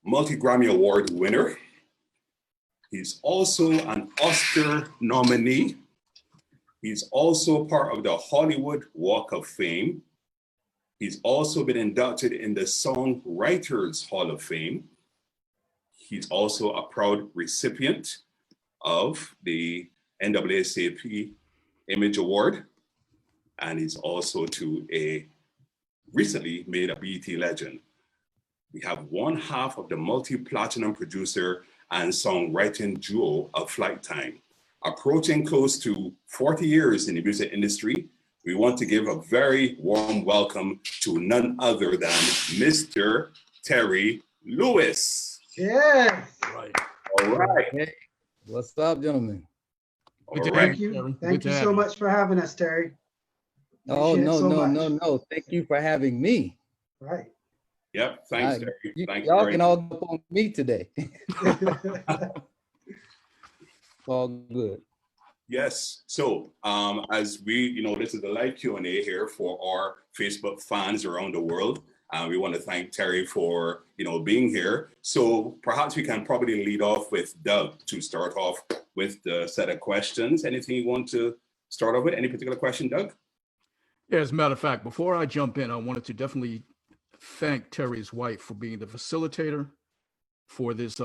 multi-Grammy Award winner. He's also an Oscar nominee. He's also part of the Hollywood Walk of Fame. He's also been inducted in the Songwriters Hall of Fame. He's also a proud recipient of the NAACP Image Award. And he's also recently made a BET legend. We have one half of the multi-platinum producer and songwriting duo of Flyte Tyme. Approaching close to 40 years in the music industry, we want to give a very warm welcome to none other than Mr. Terry Lewis. Yes. Right. All right. Hey, what's up, gentlemen? Thank you. Thank you so much for having us, Terry. Oh, no. Thank you for having me. Right. Yep. Thanks, Terry. Y'all can all go on me today. All good. Yes. So as we, this is the live Q&A here for our Facebook fans around the world. We want to thank Terry for, being here. So perhaps we can probably lead off with Doug to start off with the set of questions. Anything you want to start off with? Any particular question, Doug? Yeah, as a matter of fact, before I jump in, I wanted to definitely thank Terry's wife for being the facilitator for this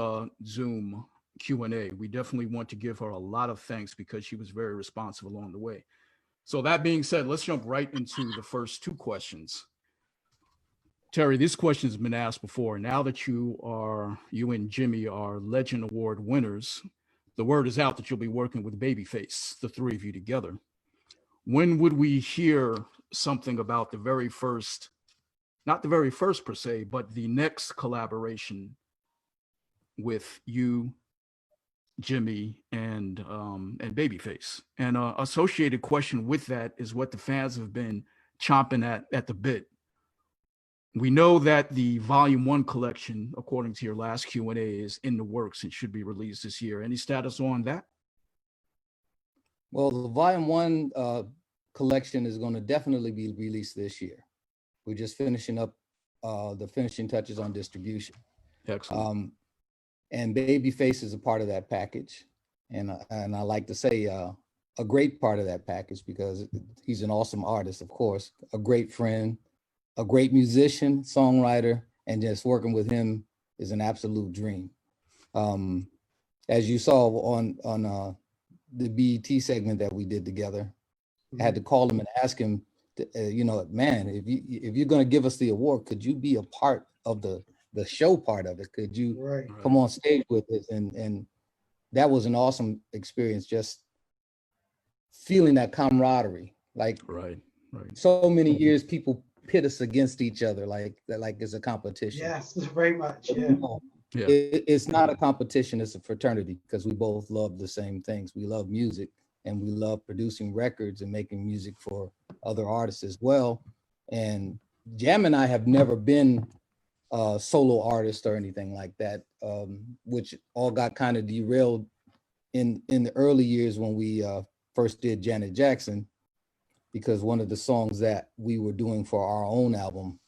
Zoom Q&A. We definitely want to give her a lot of thanks because she was very responsive along the way. So that being said, let's jump right into the first two questions. Terry, this question has been asked before. Now that you and Jimmy are Legend Award winners, the word is out that you'll be working with Babyface, the three of you together. When would we hear something about the very first, not the very first per se, but the next collaboration with you, Jimmy, and Babyface? And associated question with that is what the fans have been chomping at the bit. We know that the Volume 1 collection, according to your last Q&A, is in the works and should be released this year. Any status on that? Well, the Volume 1 collection is going to definitely be released this year. We're just finishing up the finishing touches on distribution. Excellent. And Babyface is a part of that package. And I like to say a great part of that package because he's an awesome artist, of course, a great friend, a great musician, songwriter, and just working with him is an absolute dream. As you saw on the BET segment that we did together, I had to call him and ask him, man, if you're going to give us the award, could you be a part of the show part of it? Could you come on stage with us? And that was an awesome experience, just feeling that camaraderie. Like so many years, people pit us against each other, like it's a competition. Yes, very much. Yeah. It's not a competition, it's a fraternity because we both love the same things. We love music and we love producing records and making music for other artists as well. And Jam and I have never been solo artists or anything like that, which all got kind of derailed in the early years when we first did Janet Jackson, because one of the songs that we were doing for our own album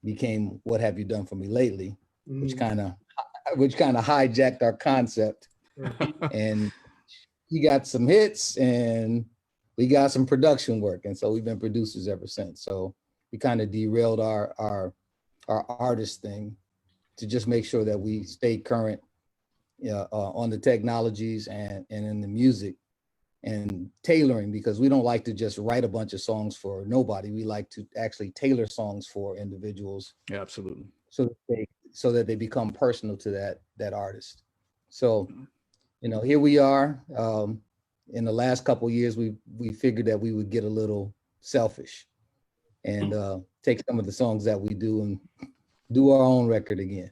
became What Have You Done For Me Lately, which kind of hijacked our concept. And he got some hits and we got some production work. And so we've been producers ever since. So we kind of derailed our artist thing to just make sure that we stay current on the technologies and in the music and tailoring, because we don't like to just write a bunch of songs for nobody. We like to actually tailor songs for individuals. Yeah, absolutely. So that they become personal to that artist. So, here we are. In the last couple of years, we figured that we would get a little selfish and take some of the songs that we do and do our own record again.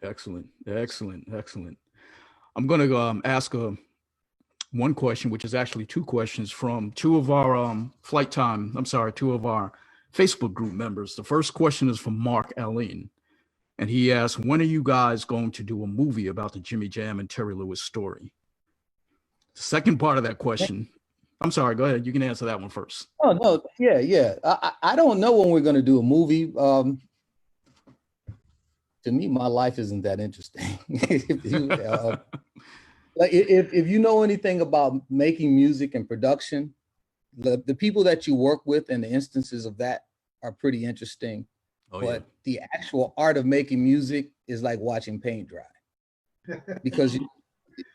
Excellent. I'm going to ask one question, which is actually two questions from two of our two of our Facebook group members. The first question is from Mark Allen, and he asked, when are you guys going to do a movie about the Jimmy Jam and Terry Lewis story? The second part of that question, I'm sorry, go ahead. You can answer that one first. Oh, no, yeah. I don't know when we're going to do a movie. to me, my life isn't that interesting. Like if you know anything about making music and production, the people that you work with and the instances of that are pretty interesting. Oh, but the actual art of making music is like watching paint dry, because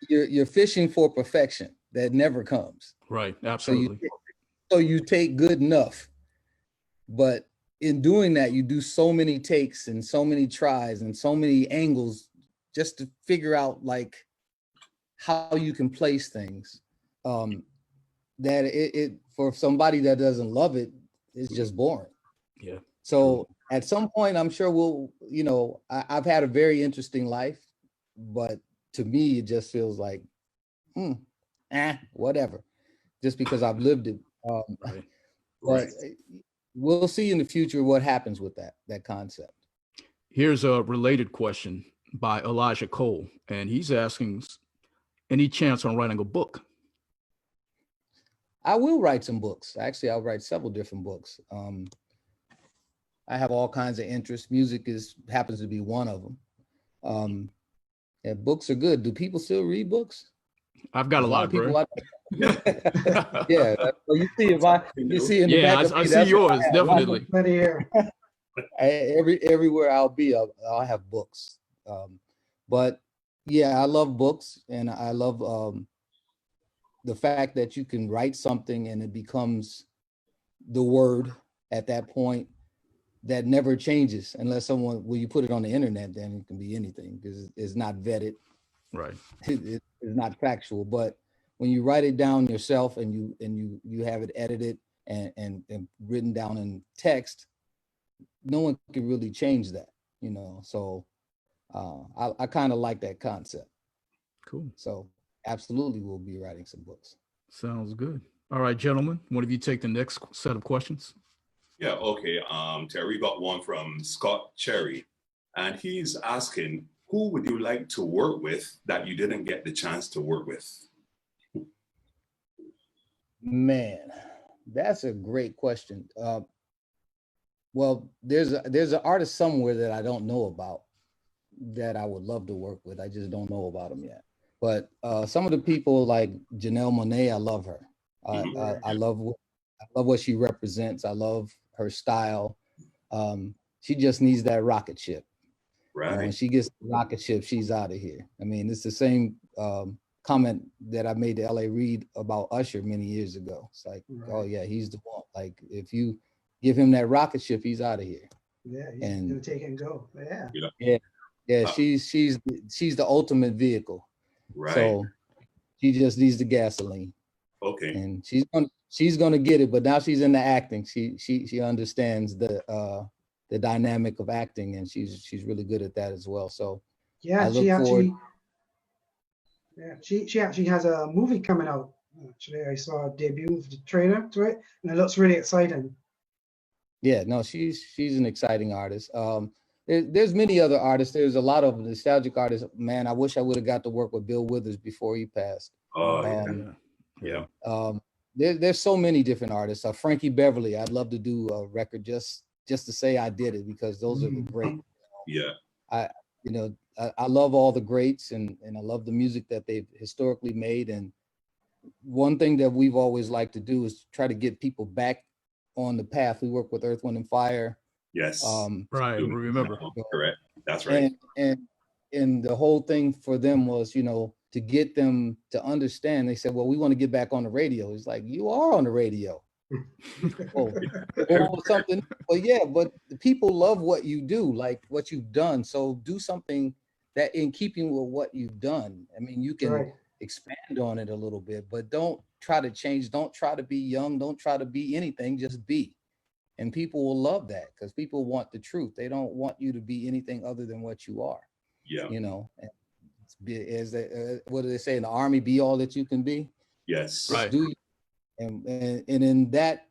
you're fishing for perfection that never comes. Right, absolutely. So you take good enough, but in doing that, you do so many takes and so many tries and so many angles just to figure out like how you can place things, that it for somebody that doesn't love it, it's just boring. Yeah. So at some point, I'm sure we'll, I've had a very interesting life, but to me, it just feels like, whatever, just because I've lived it. Right. But we'll see in the future what happens with that concept. Here's a related question by Elijah Cole, and he's asking, any chance on writing a book? I will write some books. Actually, I'll write several different books. I have all kinds of interests. Music happens to be one of them. Yeah, books are good. Do people still read books? I've got a library. Yeah, well, you see in the back of me, I see yours, definitely. Everywhere I'll be, I'll have books. But yeah, I love books, and I love the fact that you can write something and it becomes the word at that point that never changes unless when you put it on the internet, then it can be anything because it's not vetted. Right. It's not factual, but when you write it down yourself and you have it edited and written down in text, no one can really change that, so I kind of like that concept. Cool. So absolutely, we'll be writing some books. Sounds good. All right, gentlemen, one of you take the next set of questions. Yeah, okay. Terry got one from Scott Cherry, and he's asking, who would you like to work with that you didn't get the chance to work with? Man, that's a great question. Well, there's an artist somewhere that I don't know about that I would love to work with. I just don't know about them yet. But some of the people like Janelle Monáe, I love her. I love what she represents. I love her style. She just needs that rocket ship. Right. When she gets the rocket ship, she's out of here. I mean, it's the same comment that I made to LA Reid about Usher many years ago. It's like, oh yeah, he's the one. Like, if you give him that rocket ship, he's out of here. Yeah, he's gonna take it and go. Yeah. She's the ultimate vehicle. Right. So she just needs the gasoline. Okay. And she's gonna get it, but now she's in the acting. She understands the dynamic of acting, and she's really good at that as well. So yeah, she actually has a movie coming out. Actually, I saw a debut of the trailer to it, and it looks really exciting. Yeah, no, she's an exciting artist. There's many other artists. There's a lot of nostalgic artists. Man, I wish I would have got to work with Bill Withers before he passed. Oh, yeah. There's so many different artists. Frankie Beverly, I'd love to do a record just to say I did it, because those are the great. Yeah. I love all the greats, and I love the music that they've historically made. And one thing that we've always liked to do is try to get people back on the path. We work with Earth, Wind and Fire. Yes. Right. Remember. Correct. That's right. And the whole thing for them was, to get them to understand. They said, well, we want to get back on the radio. It's like, you are on the radio. Or something. But yeah, but the people love what you do, like what you've done. So do something that in keeping with what you've done. I mean, you can expand on it a little bit, but don't try to change. Don't try to be young. Don't try to be anything. Just be. And people will love that, because people want the truth. They don't want you to be anything other than what you are. Yeah. What do they say in the Army? Be all that you can be. Yes. Just do you. And in that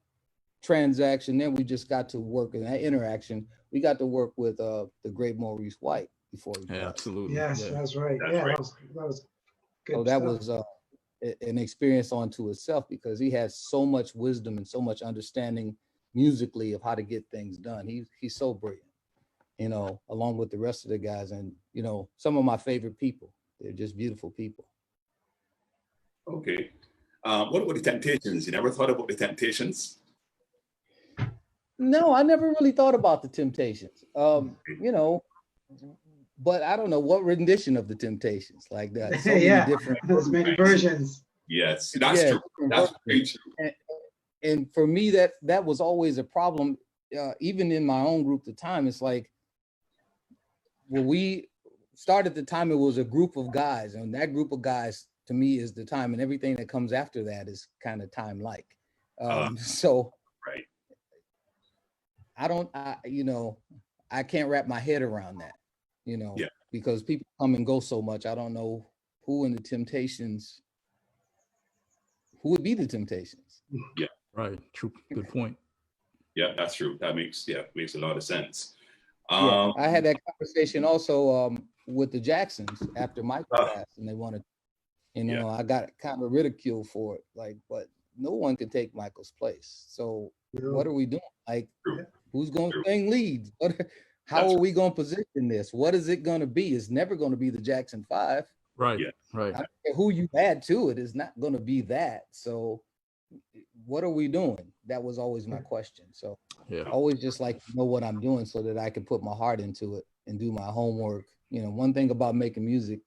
transaction, then we just got to work in that interaction. We got to work with the great Maurice White before he passed. Absolutely. Yes, that's right. That was good. So that was an experience onto itself, because he has so much wisdom and so much understanding musically of how to get things done. He's so brilliant. you know, along with the rest of the guys, and, you know, some of my favorite people. They're just beautiful people. Okay. What about the Temptations? You never thought about the Temptations? No, I never really thought about the Temptations. You know, but I don't know what rendition of the Temptations like that. So many Yeah, different. there's many versions. Yes, that's Yeah, true. different That's very versions. true. And for me, that was always a problem. Even in my own group at the time, it's like, when we started the time, it was a group of guys, and that group of guys to me is the time, and everything that comes after that is kind of time-like. So Right. you know, I can't wrap my head around that, you know, Yeah. because people come and go so much. I don't know who in the Temptations, who would be the Temptations. Yeah. Right. True. Good point. Yeah, that's true. That makes a lot of sense. Yeah, I had that conversation also with the Jacksons after Michael passed, and they wanted, you know, I got kind of ridiculed for it, like, but no one can take Michael's place. So what are we doing? Like, True. who's going to True. sing leads? How That's are we going to position this? What is it going to be? It's never going to be the Jackson 5. Right. Yeah. Right. I don't care who you add to it, is not going to be that. So what are we doing? That was always my question. So Yeah. I always just like to know what I'm doing so that I can put my heart into it and do my homework. You know, one thing about making music,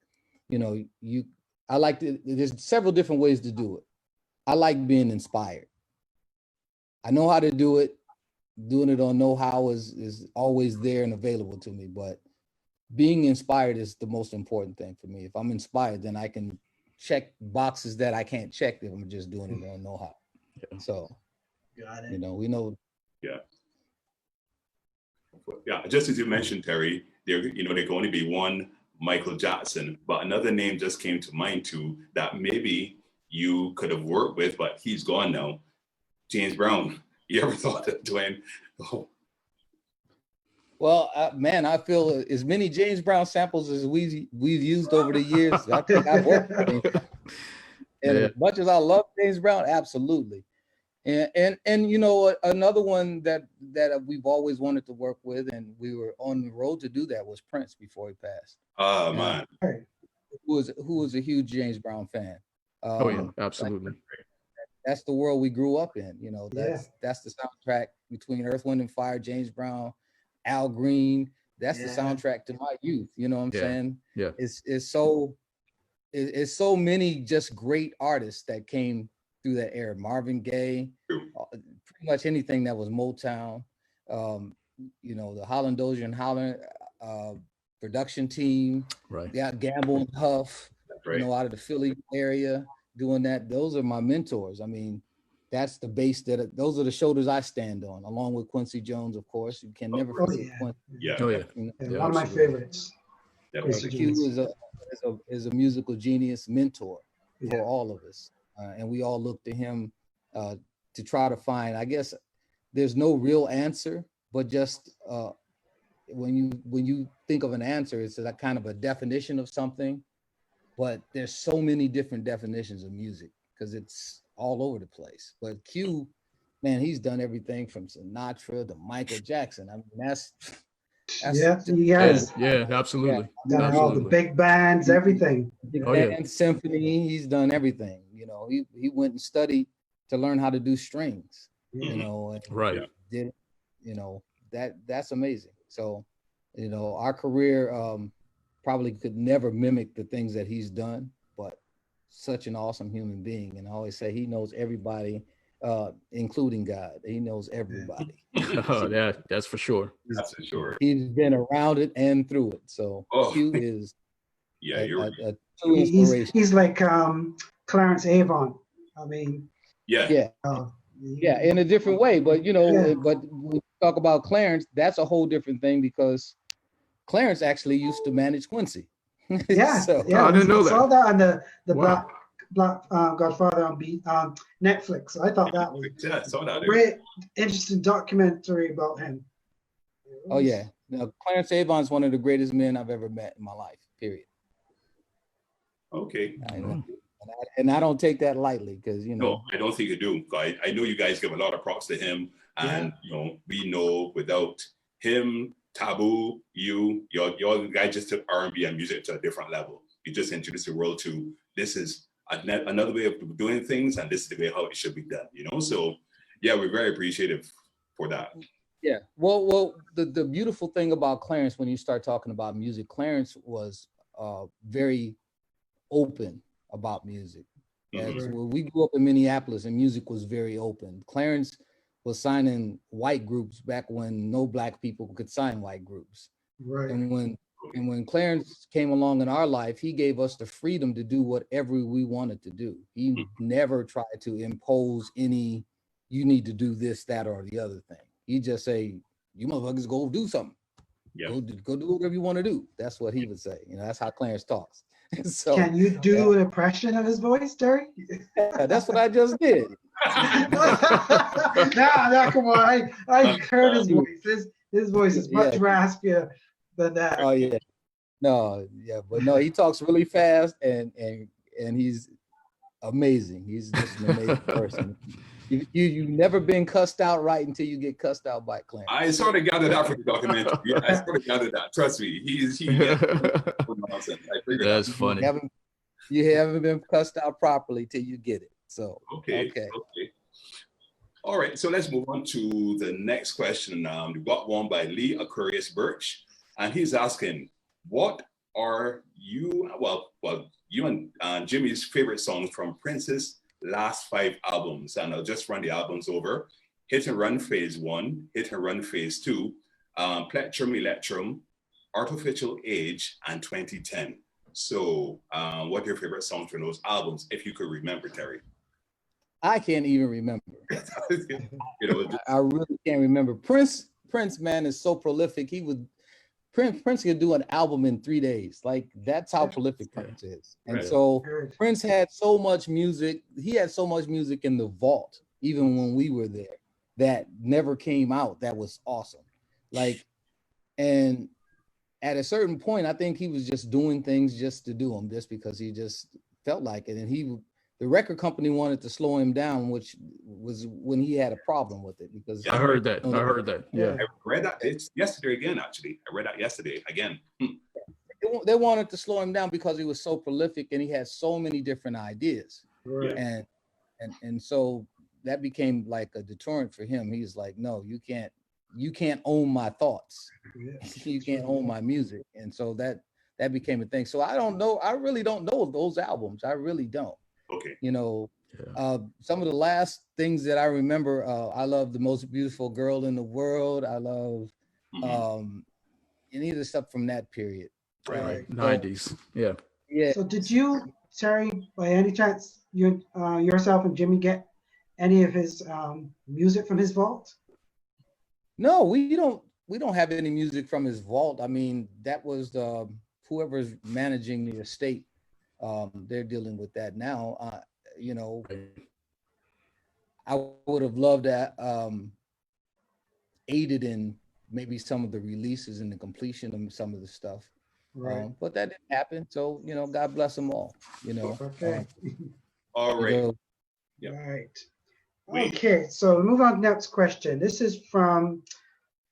you know, there's several different ways to do it. I like being inspired. I know how to do it. Doing it on know-how is always there and available to me, but being inspired is the most important thing for me. If I'm inspired, then I can check boxes that I can't check if I'm just doing it on know-how. Yeah. So, Got it. you know, we know. Yeah. Yeah, just as you mentioned, Terry, there can only be one Michael Jackson, but another name just came to mind too that maybe you could have worked with, but he's gone now. James Brown. You ever thought of doing? Oh. Well, man, I feel as many James Brown samples as we've used over the years. I think I've worked with James Brown. And as much as I love James Brown, absolutely. And you know, another one that we've always wanted to work with, and we were on the road to do that, was Prince before he passed. Oh, man. Who was a huge James Brown fan. Oh yeah, absolutely. That's the world we grew up in. You know, that's the soundtrack between Earth, Wind and Fire, James Brown, Al Green. That's the soundtrack to my youth. You know what I'm saying? Yeah. It's so many just great artists that came through that era. Marvin Gaye, pretty much anything that was Motown. You know, the Holland Dozier and Holland production team. Right. Yeah, Gamble and Huff. Right. You know, out of the Philly area, doing that. Those are my mentors. I mean, that's the base those are the shoulders I stand on, along with Quincy Jones, of course. You can never forget Quincy. Yeah. Oh yeah. You know, Yeah, one of my favorites. Q is a musical genius mentor for all of us, and we all look to him to try to find. I guess there's no real answer, but just when you think of an answer, it's a kind of a definition of something. But there's so many different definitions of music because it's all over the place. But Q, man, he's done everything from Sinatra to Michael Jackson. I mean, that's he has. Yeah, absolutely. Done Absolutely. all the big bands, everything. Band, symphony, he's done everything. You know, he went and studied to learn how to do strings. You know, and right. Did, you know, that's amazing. So, you know, our career probably could never mimic the things that he's done, but such an awesome human being. And I always say he knows everybody, including God. He knows everybody. Oh, that's for sure. That's for sure. He's been around it and through it. So Q is a true inspiration. He's like Clarence Avon. I mean, yeah, in a different way. But you know, but when we talk about Clarence, that's a whole different thing because Clarence actually used to manage Quincy. I didn't know that. I saw that on the Black Godfather on Netflix. I thought that was a great, interesting documentary about him. Oh yeah, Clarence Avon is one of the greatest men I've ever met in my life. Period. Okay. And I don't take that lightly because you know. No, I don't think you do. I know you guys give a lot of props to him, and you know we know without him Taboo, your guy just took R&B and music to a different level. You just introduced the world to this is another way of doing things, and this is the way how it should be done. You know, so yeah, we're very appreciative for that. Yeah. Well, the beautiful thing about Clarence, when you start talking about music, Clarence was very open about music. As when we grew up in Minneapolis and music was very open. Clarence was signing white groups back when no black people could sign white groups. Right. And when Clarence came along in our life, he gave us the freedom to do whatever we wanted to do. He never tried to impose any, you need to do this, that, or the other thing. He just say, you motherfuckers go do something. Yeah. Go do whatever you want to do. That's what he would say. You know, that's how Clarence talks. So, can you do an impression of his voice, Terry? Yeah, that's what I just did. No, come on. I heard his voice. His voice is much raspier than that. Oh yeah. No, yeah, but no, he talks really fast and he's amazing. He's just an amazing person. You've never been cussed out right until you get cussed out by Clarence. I sort of gathered that from the documentary. Yeah, I sort of gathered that. Trust me, he That's funny. You haven't been cussed out properly till you get it. So okay. All right, so let's move on to the next question. We got one by Lee Aquarius Birch, and he's asking, what are you and Jimmy's favorite songs from Prince's last 5 albums? And I'll just run the albums over. Hit and Run Phase 1, Hit and Run Phase 2, Plectrum Electrum, Artificial Age, and 2010. So what are your favorite songs from those albums, if you could remember, Terry? I can't even remember. I really can't remember. Prince, man, is so prolific. Prince could do an album in 3 days. Like, that's how prolific Prince is. And so Prince had so much music. He had so much music in the vault, even when we were there, that never came out. That was awesome. Like, and at a certain point, I think he was just doing things just to do them, just because he just felt like it. And the record company wanted to slow him down, which was when he had a problem with it. Because I heard that. Yeah. I read that yesterday again, actually. I read that yesterday again. They wanted to slow him down because he was so prolific and he had so many different ideas. Right. And so that became like a deterrent for him. He's like, no, you can't own my thoughts. You can't own my music. And so that became a thing. So I don't know. I really don't know those albums. I really don't. Okay. You know, some of the last things that I remember, I love The Most Beautiful Girl in the World. I love any of the stuff from that period. Right. 90s. Yeah. So did you, Terry, by any chance, yourself and Jimmy get any of his music from his vault? No, we don't have any music from his vault. I mean, that was whoever's managing the estate. They're dealing with that now. You know, I would have loved that aided in maybe some of the releases and the completion of some of the stuff. Right. But that didn't happen. So, you know, God bless them all, you know. Okay. All right. So, right. Okay, so we move on to the next question. This is from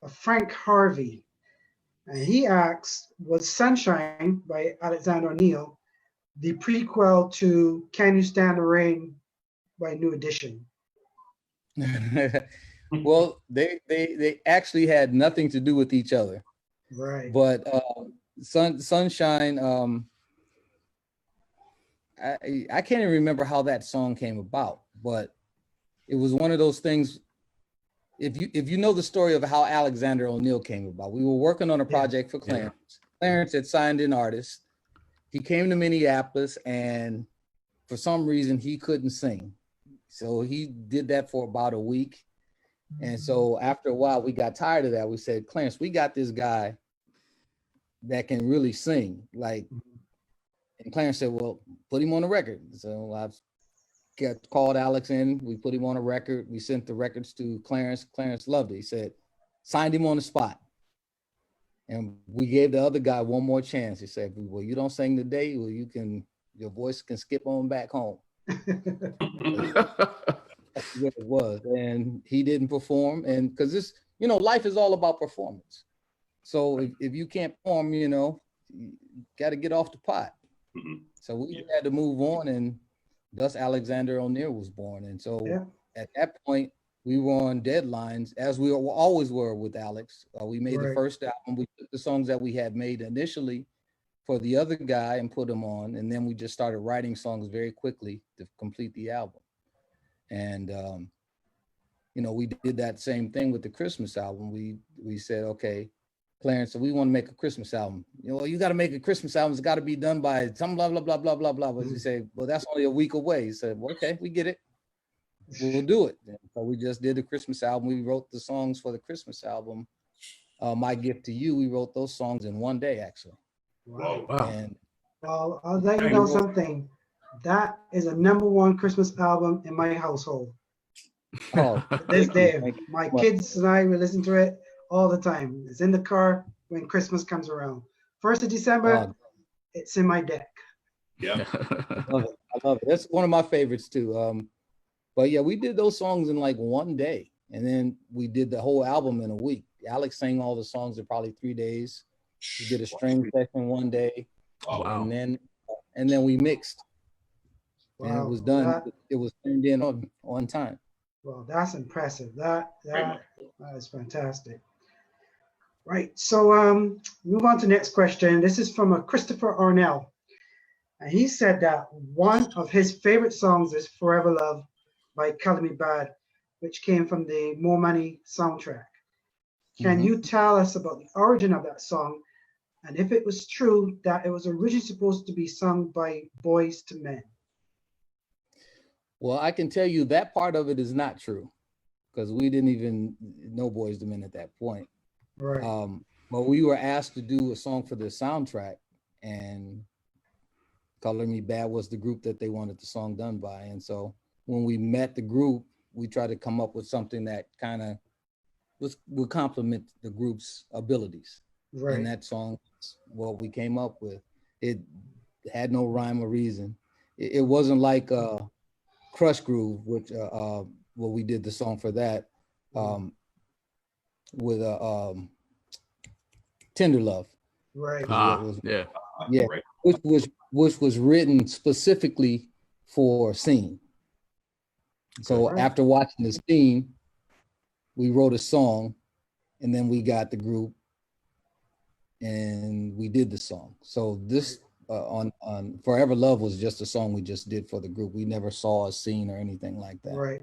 Frank Harvey. And he asks, was Sunshine by Alexander O'Neal the prequel to Can You Stand the Rain by New Edition? Well, they actually had nothing to do with each other. Right. But Sunshine, I can't even remember how that song came about, but it was one of those things. If you know the story of how Alexander O'Neal came about, we were working on a project for Clarence. Clarence had signed an artist. He came to Minneapolis, and for some reason he couldn't sing. So he did that for about a week. And so after a while, we got tired of that. We said, Clarence, we got this guy that can really sing. Like, and Clarence said, well, put him on the record. So I called Alex in, we put him on a record. We sent the records to Clarence. Clarence loved it. He said, signed him on the spot. And we gave the other guy one more chance. He said, well, you don't sing today, well, your voice can skip on back home. That's what it was. And he didn't perform. And because this, you know, life is all about performance. So if you can't perform, you know, you got to get off the pot. Mhm. So we had to move on, and thus Alexander O'Neill was born. And so Yeah. at that point, we were on deadlines, as we always were with Alex. We made the Right. first album. We took the songs that we had made initially for the other guy and put them on, and then we just started writing songs very quickly to complete the album. And you know, we did that same thing with the Christmas album. We said, okay, Clarence, so we want to make a Christmas album. You know, you got to make a Christmas album. It's got to be done by some blah blah blah blah blah blah. But he said, well, that's only a week away. He said, well, okay, we get it. We'll do it. And so we just did the Christmas album. We wrote the songs for the Christmas album. My Gift to You. We wrote those songs in one day, actually. Wow. Wow. And Well, I'll let you know something. That is a #1 Christmas album in my household. oh, To this day, Thank you my so much. kids and I will listen to it all the time. It's in the car when Christmas comes around. 1st of December, it's in my deck. Yeah. I love it. I love it. That's one of my favorites too. But yeah, we did those songs in like one day, and then we did the whole album in a week. Alex sang all the songs in probably 3 days. We did a string session one day, Wow. and then we mixed, and it Wow. was done. It was turned in on time. Well, that's impressive. That is fantastic. Right. So move on to the next question. This is from a Christopher Arnell. And he said that one of his favorite songs is Forever Love by Color Me Bad, which came from the More Money soundtrack. Can Mhm. you tell us about the origin of that song, and if it was true that it was originally supposed to be sung by Boys to Men? Well, I can tell you that part of it is not true, because we didn't even know Boys to Men at that point. Right. But we were asked to do a song for the soundtrack, and Color Me Bad was the group that they wanted the song done by. And so when we met the group, we tried to come up with something that kind of would complement the group's abilities. Right. And that song is what we came up with. It had no rhyme or reason. It wasn't like Crush Groove, which well, we did the song for that with Tender Love. Right. Yeah. Yeah, Right. which was written specifically for Scene. So Right. after watching the Scene, we wrote a song, and then we got the group, and we did the song. So this on Forever Love was just a song we just did for the group. We never saw a scene or anything like that. Right.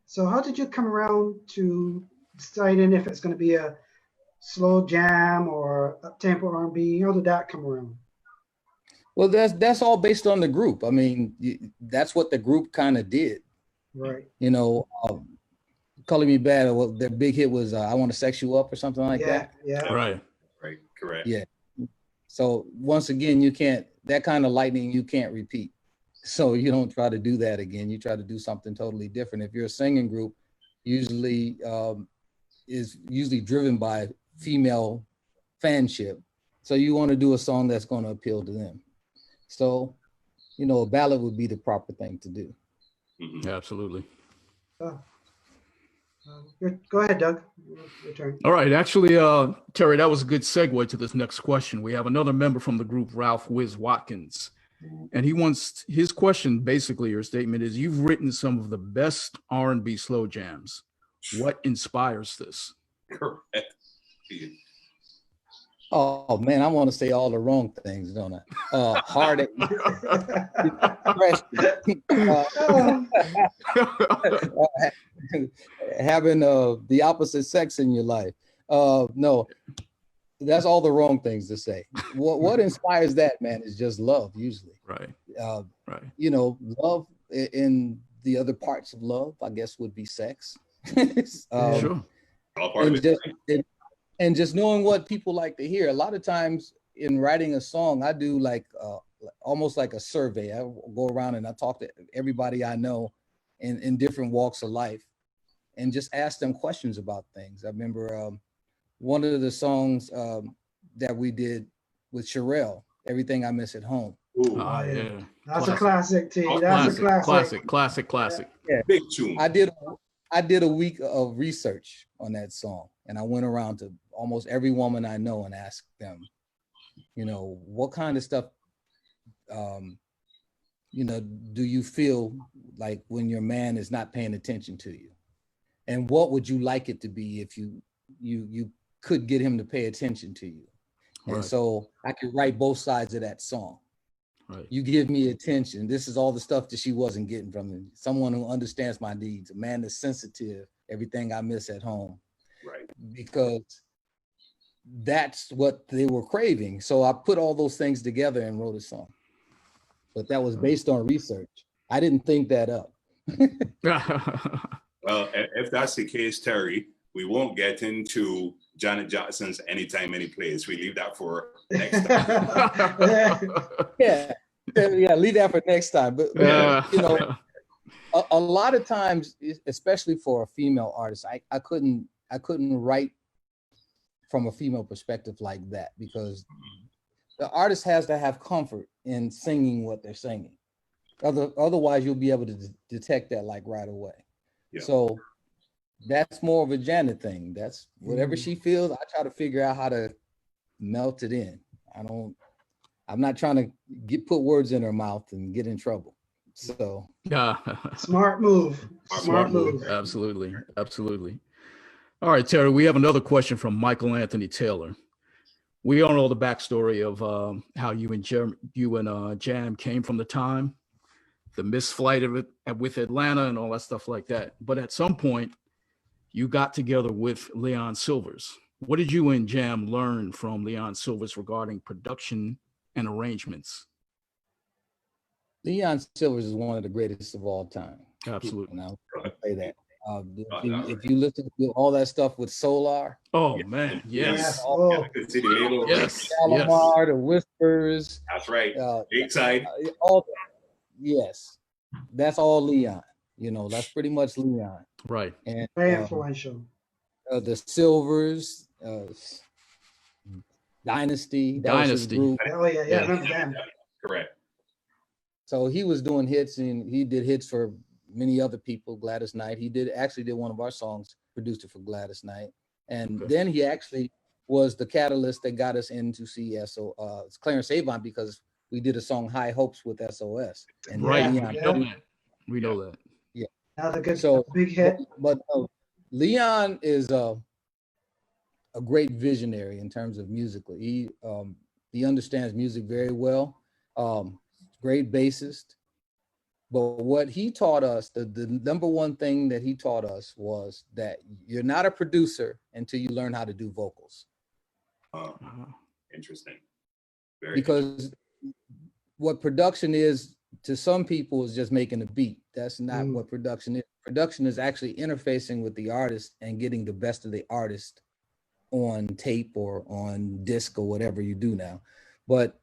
So how did you come around to deciding if it's going to be a slow jam or up-tempo R&B? How did that come around? Well, that's all based on the group. I mean, that's what the group kind of did. Right. You know, Color Me Bad, well, their big hit was I Want to Sex You Up or something like that. Yeah. Right. Right. Correct. Yeah. So once again, that kind of lightning you can't repeat. So you don't try to do that again. You try to do something totally different. If you're a singing group, usually is usually driven by female fanship. So you want to do a song that's going to appeal to them. So, you know, a ballad would be the proper thing to do. Mhm. Absolutely. Go ahead, Doug. Your turn. All right. Actually, Terry, that was a good segue to this next question. We have another member from the group, Ralph Wiz Watkins. And he wants, his question, basically, your statement is, you've written some of the best R&B slow jams. What inspires this? Correct. Oh man, I want to say all the wrong things, don't I? Heartache, having the opposite sex in your life. No, that's all the wrong things to say. What inspires that, man, is just love, usually. Right. Right. You know, love in the other parts of love, I guess, would be sex. Sure. All part of And it. and just knowing what people like to hear. A lot of times in writing a song, I do like almost like a survey. I go around and I talk to everybody I know in different walks of life and just ask them questions about things. I remember one of the songs that we did with Sherelle, Everything I Miss at Home. Ooh, Yeah. That's a classic, T. That's a Classic. Yeah. big tune. I did a week of research on that song, and I went around to almost every woman I know and ask them, you know, what kind of stuff, you know, do you feel like when your man is not paying attention to you? And what would you like it to be if you could get him to pay attention to you? And Right. so I could write both sides of that song. Right. You give me attention. This is all the stuff that she wasn't getting from me. Someone who understands my needs, a man that's sensitive, everything I miss at home. Right. Because that's what they were craving. So I put all those things together and wrote a song. But that was based on research. I didn't think that up. Well, if that's the case, Terry, we won't get into Janet Jackson's Anytime, Any Place. We leave that for next time. Yeah, leave that for next time. But you know, a lot of times, especially for a female artist, I couldn't write from a female perspective like that, because the artist has to have comfort in singing what they're singing. Otherwise, you'll be able to detect that like right away. Yeah. So that's more of a Janet thing. That's whatever she feels. I try to figure out how to melt it in. I'm not trying to put words in her mouth and get in trouble. So yeah, smart move. Smart move. Absolutely, absolutely. All right, Terry, we have another question from Michael Anthony Taylor. We all know the backstory of how you and Jam came from the time, the misflight of it with Atlanta and all that stuff like that. But at some point, you got together with Leon Silvers. What did you and Jam learn from Leon Silvers regarding production and arrangements? Leon Silvers is one of the greatest of all time. Absolutely. And I'll say that. If you listen to all that stuff with Solar. Oh, man. Yes. Yes. Shalimar, the Whispers. That's right. Big side. All that. Yes. That's all Leon. You know, that's pretty much Leon. Right. And very influential. The Silvers, Dynasty. Dynasty. Oh, yeah. I remember them. Correct. So he was doing hits, and he did hits for many other people. Gladys Knight. He actually did one of our songs, produced it for Gladys Knight. And then he actually was the catalyst that got us into Clarence Avant, because we did a song High Hopes with SOS. And right. We know that. Yeah. Another good big hit. But Leon is a great visionary in terms of musically. He understands music very well. Great bassist. But what he taught us, the number one thing that he taught us was that you're not a producer until you learn how to do vocals. Interesting. Because what production is to some people is just making a beat. That's not what production is. Production is actually interfacing with the artist and getting the best of the artist on tape or on disc or whatever you do now. But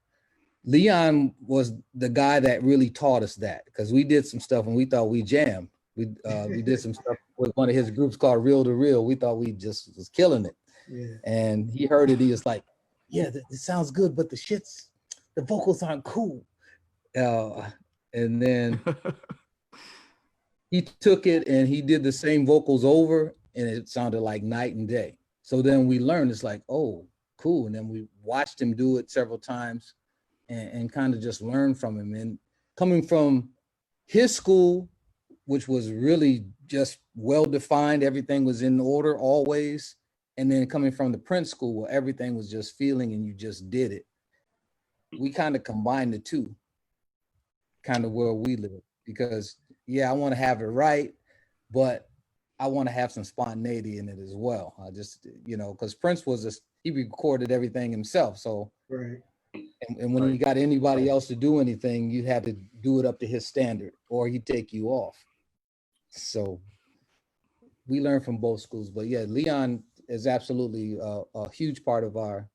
Leon was the guy that really taught us that, because we did some stuff and we thought we jammed. We did some stuff with one of his groups called Real to Real. We thought we just was killing it. Yeah. And he heard it. He was like, yeah, it sounds good, but the vocals aren't cool. And then he took it and he did the same vocals over, and it sounded like night and day. So then we learned, it's like, oh, cool. And then we watched him do it several times and kind of just learned from him. And coming from his school, which was really just well-defined, everything was in order always. And then coming from the Prince school, where everything was just feeling and you just did it. We kind of combined the two, kind of where we live, because yeah, I want to have it right, but I want to have some spontaneity in it as well. I just, because Prince he recorded everything himself. So, right. And when he got anybody else to do anything, you had to do it up to his standard, or he'd take you off. So we learned from both schools. But yeah, Leon is absolutely a huge part of our,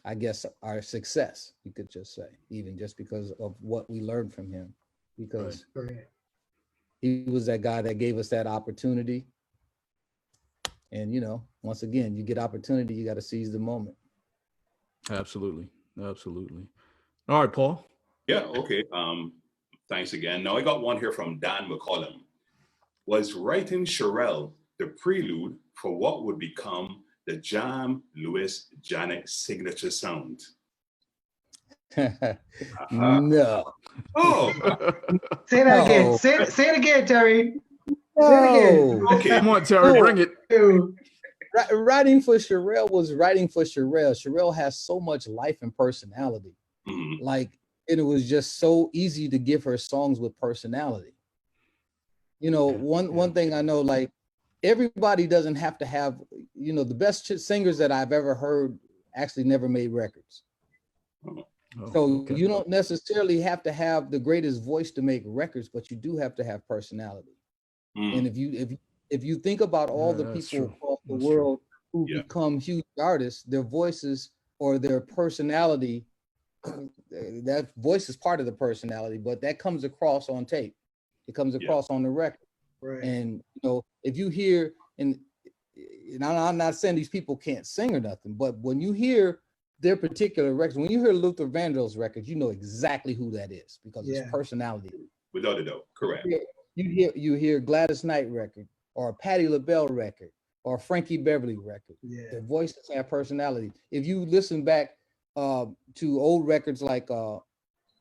I guess, our success, you could just say, even just because of what we learned from him, because he was that guy that gave us that opportunity. And, once again, you get opportunity, you got to seize the moment. Absolutely. Absolutely. All right, Paul. Yeah. Okay. Thanks again. Now I got one here from Dan McCollum. Was writing Sherelle the prelude for what would become the Jam Lewis Janet signature sound. No. Oh, Say that again. No. Say it again, Terry. Say it again. No. okay. Come on, Terry, bring it. Writing for Sherelle was writing for Sherelle. Sherelle has so much life and personality. Mhm. Like, and it was just so easy to give her songs with personality. You know, one thing I know, like, everybody doesn't have to have, you know, the best singers that I've ever heard actually never made records. Oh, So okay. you don't necessarily have to have the greatest voice to make records, but you do have to have personality. Mm. And if you think about all the That's people true. across the That's true. world who Yeah. become huge artists, their voices or their personality, that voice is part of the personality, but that comes across on tape. It comes across on the record. Right. And you know, if you hear, and I'm not saying these people can't sing or nothing, but when you hear their particular records, when you hear Luther Vandross records, you know exactly who that is because Yeah. it's personality. Without a doubt, correct. You hear Gladys Knight record, or a Patti LaBelle record, or a Frankie Beverly record. Yeah. Their voices have personality. If you listen back to old records like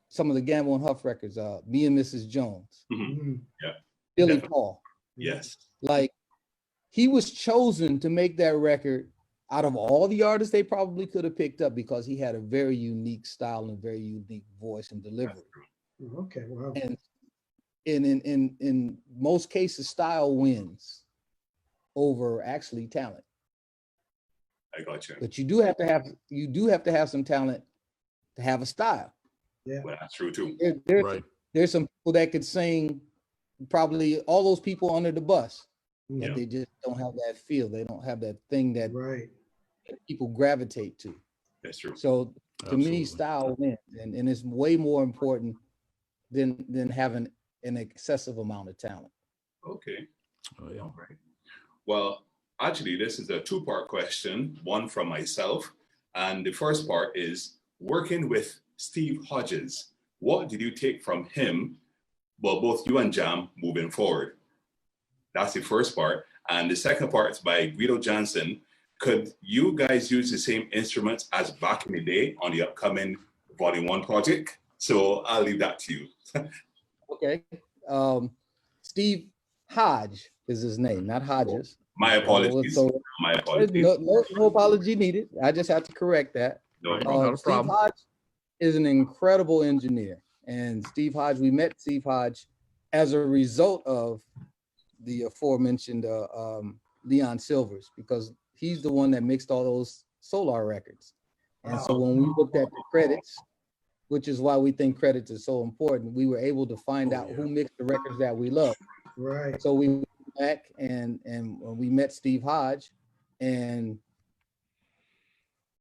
some of the Gamble and Huff records, Me and Mrs. Jones, Mhm. Mhm. Billy Definitely. Paul, Yes. like, he was chosen to make that record out of all the artists they probably could have picked up because he had a very unique style and very unique voice and delivery. Okay. Wow. And in most cases, style wins over actually talent. I got you. But you do have to have some talent to have a style. Yeah. Well, that's true too. Right. There's some people that could sing, probably all those people under the bus, but Yeah. they just don't have that feel. They don't have that thing that Right. people gravitate to. That's true. So to me, Absolutely. style wins, and it's way more important than having an excessive amount of talent. Okay. Oh, yeah. All right. Well, actually, this is a two-part question, one from myself. And the first part is working with Steve Hodges. What did you take from him, well, both you and Jam, moving forward? That's the first part. And the second part is by Guido Johnson. Could you guys use the same instruments as back in the day on the upcoming Volume 1 project? So I'll leave that to you. Okay. Steve Hodge is his name, not Hodges. My apologies. So My apologies. no apology needed. I just have to correct that. No Not a problem. Steve problem. Hodge is an incredible engineer. And Steve Hodge, we met Steve Hodge as a result of the aforementioned Leon Silvers, because he's the one that mixed all those Solar records. And so when we looked at the credits, which is why we think credits is so important, we were able to find out who mixed the records that we love. Right. So we went back and we met Steve Hodge, and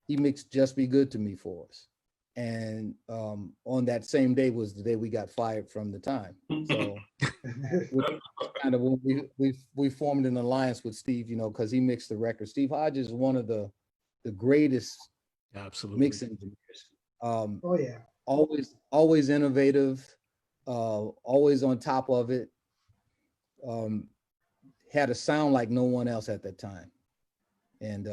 he mixed Just Be Good to Me for us. And on that same day was the day we got fired from the Time. So kind of when we formed an alliance with Steve, you know, because he mixed the record. Steve Hodge is one of the greatest Absolutely. mix engineers. Oh yeah. Always innovative, always on top of it. Had a sound like no one else at that time. And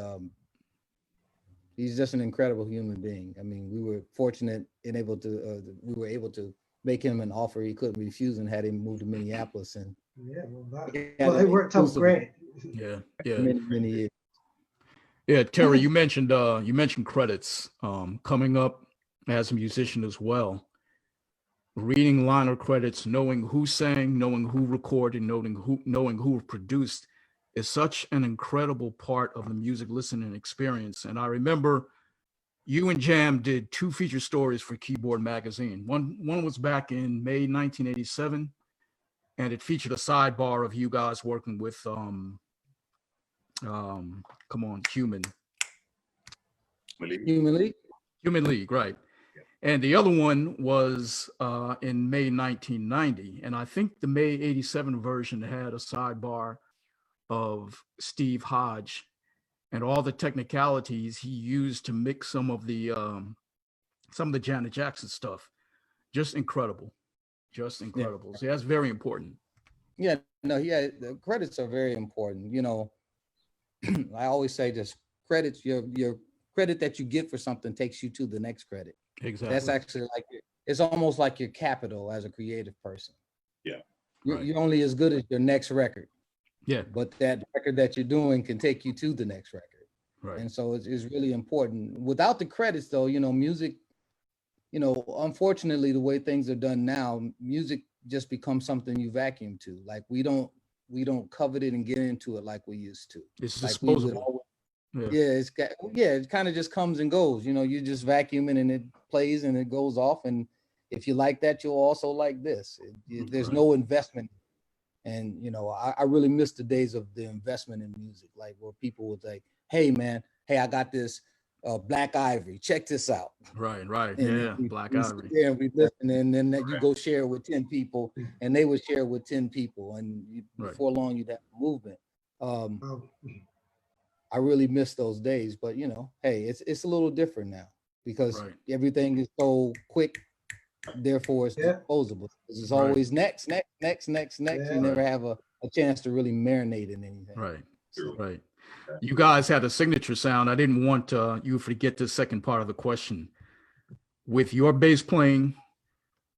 he's just an incredible human being. I mean, we were fortunate and we were able to make him an offer he couldn't refuse and had him move to Minneapolis. And Yeah. Well, it worked out great. Yeah. Yeah. many years. Yeah, Terry, you mentioned credits coming up as a musician as well. Reading liner credits, knowing who sang, knowing who recorded, knowing who produced is such an incredible part of the music listening experience. And I remember you and Jam did 2 feature stories for Keyboard Magazine. One was back in May 1987, and it featured a sidebar of you guys working with Human League, right? And the other one was in May 1990. And I think the May 87 version had a sidebar of Steve Hodge and all the technicalities he used to mix some of the Janet Jackson stuff. Just incredible. So that's very important. Yeah, no, yeah, the credits are very important. You know, I always say this: credits, your credit that you get for something takes you to the next credit. Exactly. That's actually like, it's almost like your capital as a creative person. Yeah. You're only as good as your next record. Yeah. But that record that you're doing can take you to the next record. Right. And so it's really important. Without the credits, though, you know, music, you know, unfortunately, the way things are done now, music just becomes something you vacuum to. Like we don't covet it and get into it like we used to. It's Like disposable. it kind of just comes and goes. You know, you just vacuum it and it plays and it goes off. And if you like that, you'll also like this. There's no investment. And, you know, I really miss the days of the investment in music, like where people would like, hey, man, hey, I got this Black Ivory. Check this out. Right. And Black we Ivory. Yeah, we listen, and then you go share it with 10 people, and they would share it with 10 people. And before long, you'd have a movement. I really miss those days. But, you know, hey, it's a little different now because everything is so quick. Therefore, it's disposable. It's always next. You never have a chance to really marinate in anything. Right. Right. You guys had a signature sound. I didn't want you to forget the second part of the question. With your bass playing,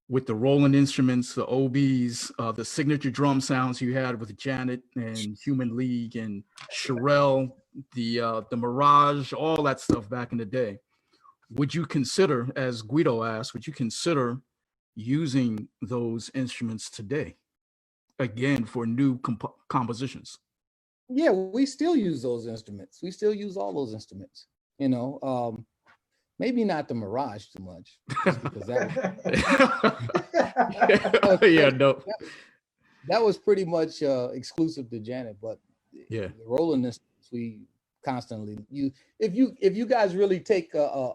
with the rolling instruments, the OBs, the signature drum sounds you had with Janet and Human League and Sherelle, the Mirage, all that stuff back in the day. Would you consider, as Guido asked, would you consider using those instruments today, again, for new compositions? Yeah, we still use those instruments. We still use all those instruments, you know. Maybe not the Mirage too much, just because that was pretty much exclusive to Janet. But the rolling instruments, we constantly if you guys really take a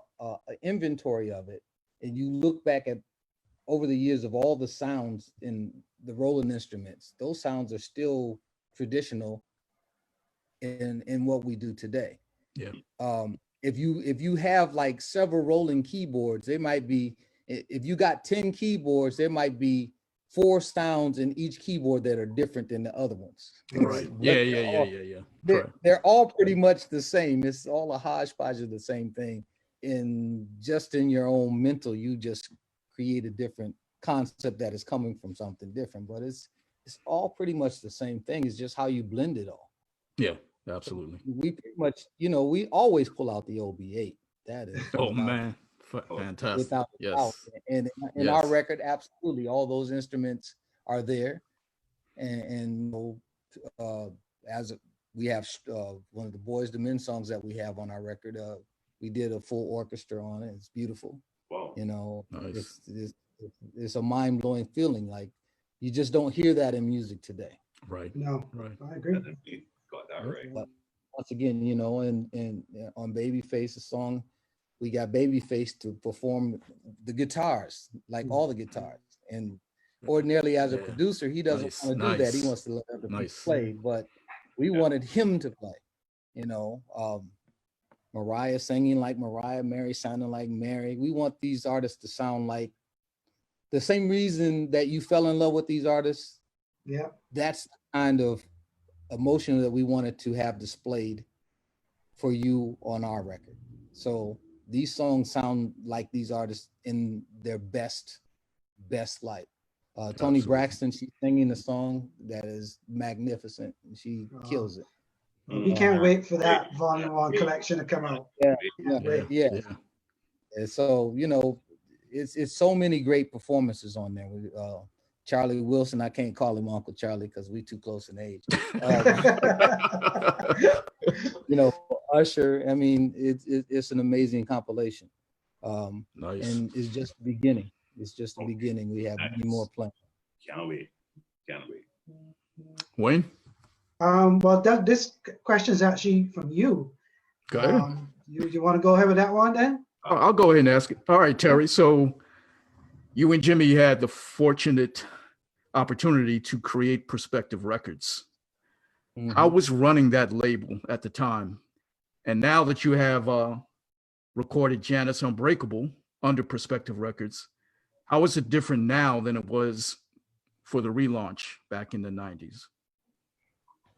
inventory of it and you look back at over the years of all the sounds in the rolling instruments, those sounds are still traditional in what we do today. If you have like several rolling keyboards, there might be, if you got 10 keyboards, there might be 4 sounds in each keyboard that are different than the other ones. Right. Yeah. They're all pretty much the same. It's all a hodgepodge of the same thing. And just in your own mental, you just create a different concept that is coming from something different. But it's all pretty much the same thing. It's just how you blend it all. Yeah, absolutely. We pretty much, you know, we always pull out the OB8. That is. Man. Fantastic. Without doubt. And in our record, absolutely, all those instruments are there. And as we have one of the Boys to Men songs that we have on our record, we did a full orchestra on it. It's beautiful. Wow. You know, nice. It's a mind-blowing feeling. Like you just don't hear that in music today. Right. No, right. I agree. Got that right. But once again, you know, and on Babyface, the song, we got Babyface to perform the guitars, like all the guitars. And ordinarily as a producer, he doesn't want to do that. He wants to let other people play, but we wanted him to play, you know. Mariah singing like Mariah, Mary sounding like Mary. We want these artists to sound like the same reason that you fell in love with these artists. Yeah. That's the kind of emotion that we wanted to have displayed for you on our record. So these songs sound like these artists in their best light. Toni Braxton, she's singing a song that is magnificent, and she kills it. We can't wait for that Volume 1 collection to come out. Yeah. And so, you know, it's so many great performances on there. Charlie Wilson, I can't call him Uncle Charlie because we too close in age. You know, Usher, I mean, it's an amazing compilation. Nice. And it's just the beginning. It's just the beginning. We have many more planned. Can't wait. Wayne? Well, this question is actually from you. Go ahead. You want to go ahead with that one then? I'll go ahead and ask it. All right, Terry. So you and Jimmy had the fortunate opportunity to create Perspective Records. Mm-hmm. I was running that label at the time. And now that you have recorded Janet's Unbreakable under Perspective Records, how is it different now than it was for the relaunch back in the 90s?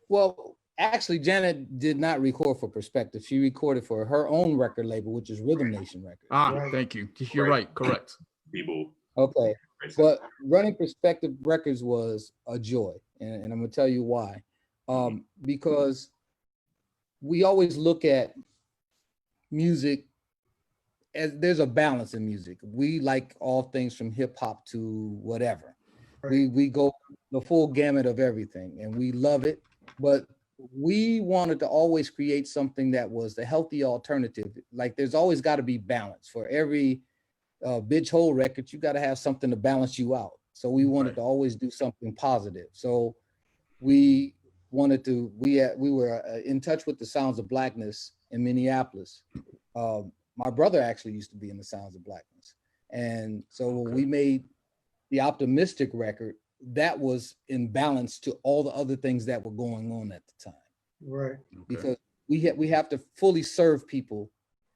Well, actually, Janet did not record for Perspective. She recorded for her own record label, which is Rhythm Nation Records. Ah, Right. thank you. You're right. Correct. People. Okay. But running Perspective Records was a joy. And I'm going to tell you why. Because we always look at music as there's a balance in music. We like all things from hip hop to whatever. Right. We go the full gamut of everything and we love it. But we wanted to always create something that was the healthy alternative. Like there's always got to be balance for every bitch hole record. You got to have something to balance you out. So we wanted to always do something positive. So we wanted to, we were in touch with the Sounds of Blackness in Minneapolis. My brother actually used to be in the Sounds of Blackness. And so when we made the Optimistic record, that was in balance to all the other things that were going on at the time. Right. Because we have to fully serve people,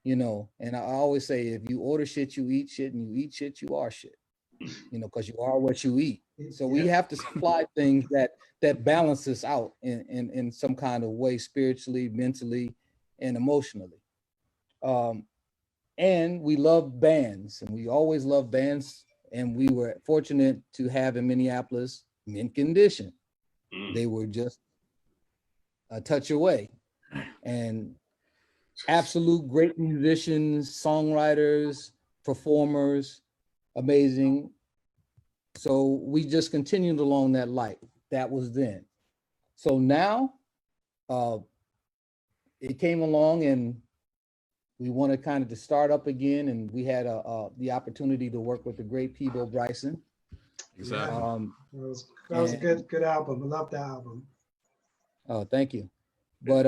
you know, and I always say, if you order shit, you eat shit, and you eat shit, you are shit, you know, because you are what you eat. So we have to supply things that balance us out in some kind of way, spiritually, mentally, and emotionally. And we love bands, and we always love bands. And we were fortunate to have in Minneapolis Mint Condition. They were just a touch away, and absolute great musicians, songwriters, performers, amazing. So we just continued along that light. That was then. So now it came along and we wanted kind of to start up again, and we had the opportunity to work with the great Peebo Bryson. Exactly. That was a good album. I love that album. Oh, thank you. But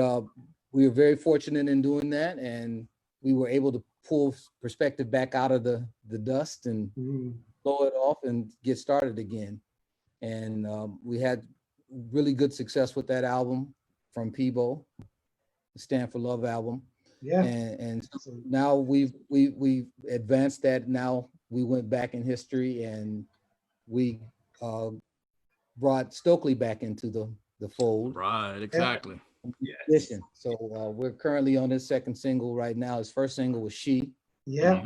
we were very fortunate in doing that, and we were able to pull Perspective back out of the dust and blow it off and get started again. And we had really good success with that album from Peebo, the Stand for Love album. Yeah. And so now we've advanced that. Now we went back in history and we brought Stokely back into the fold. Right, exactly. Yes. So we're currently on his second single right now. His first single was She. Yeah.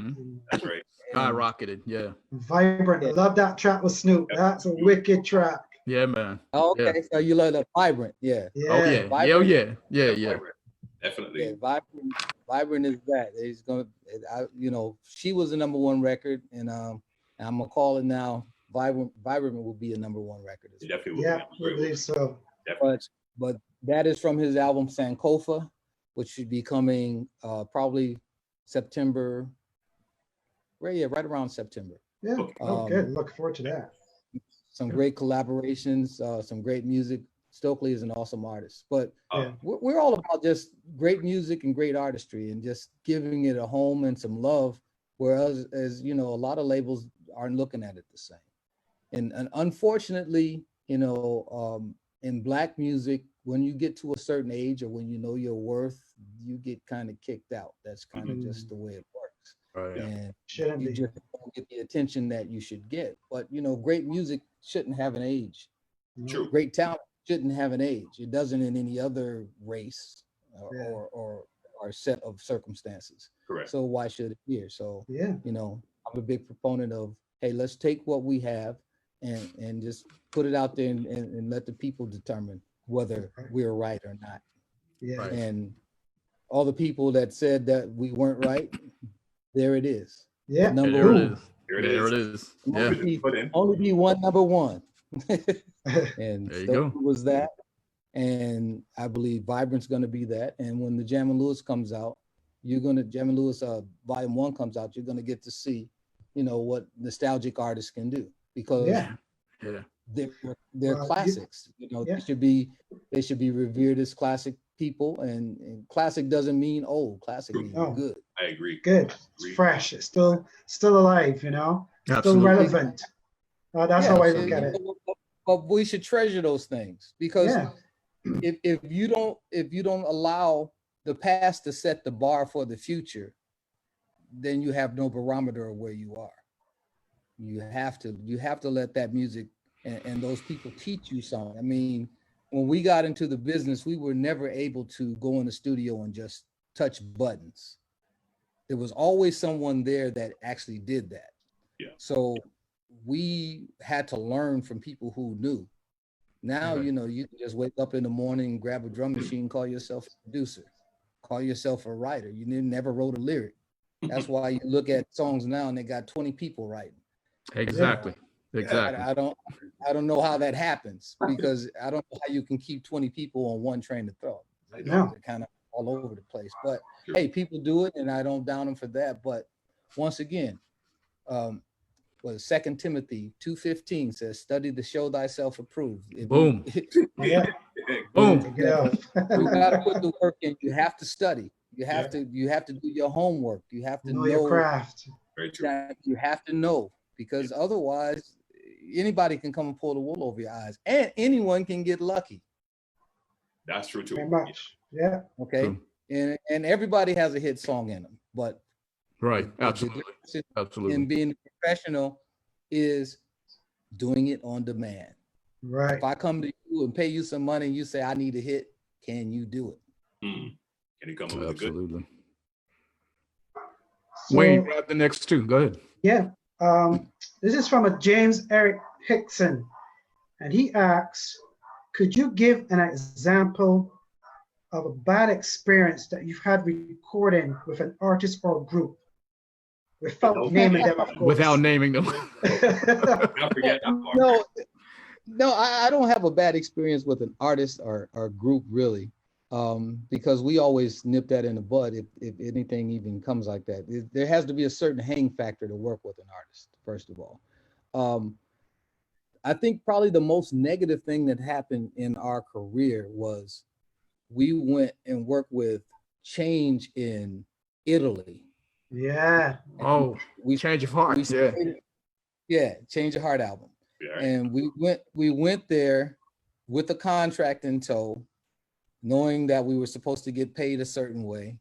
That's right. Skyrocketed, yeah. Vibrant. I love that track with Snoop. That's a wicked track. Yeah, man. Oh, okay, Yeah. so you love the Vibrant, yeah. Oh yeah, Vibrant. yeah. Definitely. Yeah, Vibrant is that. He's gonna, you know, She was the #1 record, and I'm gonna call it now. Vibrant will be a #1 record. It definitely will. Yeah, I believe so. But that is from his album Sankofa, which should be coming probably September. Right around September. Yeah. Good. Look forward to that. Some great collaborations, some great music. Stokely is an awesome artist, but we're all about just great music and great artistry and just giving it a home and some love. Whereas, as you know, a lot of labels aren't looking at it the same. And unfortunately, you know, in Black music, when you get to a certain age or when you know your worth, you get kind of kicked out. That's kind of just the way it works. Right. And Shouldn't you be. just don't get the attention that you should get. But you know, great music shouldn't have an age. True. Great talent shouldn't have an age. It doesn't in any other race or set of circumstances. Correct. So why should it here? So Yeah. you know, I'm a big proponent of, hey, let's take what we have and just put it out there and let the people determine whether we're right or not. Yeah. Right. And all the people that said that we weren't right, there it is. Yeah. Number There it one. is. There it is. Yeah. Only be one #1. And There you Stokely go. was that. And I believe Vibrant's going to be that. And when the Jam and Lewis comes out, Jam and Lewis Volume 1 comes out, you're going to get to see, you know, what nostalgic artists can do, because they're classics. You know, they should be revered as classic people, and classic doesn't mean old. Classic means good. I agree. Good. It's fresh. It's still alive, you know? Absolutely. Still relevant. That's how I look at it. But we should treasure those things, because if you don't allow the past to set the bar for the future, then you have no barometer of where you are. You have to let that music and those people teach you something. I mean, when we got into the business, we were never able to go in the studio and just touch buttons. There was always someone there that actually did that. Yeah. So we had to learn from people who knew. Now, Right. you know, you can just wake up in the morning, grab a drum machine, call yourself a producer, call yourself a writer. You never wrote a lyric. That's why you look at songs now and they got 20 people writing. Exactly. Yeah. Exactly. I don't know how that happens, because I don't know how you can keep 20 people on one train of thought. I know. They're kind of all over the place. But Sure. hey, people do it, and I don't down them for that. But once again, well, 2 Timothy 2:15 says, "Study to show thyself approved." Boom. Yeah, Boom. take it off. You got to put the work in. You have to study. You have to do your homework. You have to Know your know craft. Very true. that. You have to know, because otherwise anybody can come and pull the wool over your eyes, and anyone can get lucky. That's true too. Very much. Yeah. Okay. True. And everybody has a hit song in them, but Right. the Absolutely. difference in Absolutely. being a professional is doing it on demand. Right. If I come to you and pay you some money and you say, I need a hit, can you do it? Hmm. Can you come up with a good? Absolutely. So, Wayne, grab the next two. Go ahead. yeah. This is from a James Eric Hickson, and he asks, could you give an example of a bad experience that you've had recording with an artist or group, without naming them, of course? Without naming them. I forget that part. No, I don't have a bad experience with an artist or group, really, because we always nip that in the bud if anything even comes like that. There has to be a certain hang factor to work with an artist, first of all. I think probably the most negative thing that happened in our career was we went and worked with Change in Italy. Yeah. Oh, We Change of Heart. Yeah. Yeah, Change Your Heart album. Yeah. And we went there with a contract in tow, knowing that we were supposed to get paid a certain way.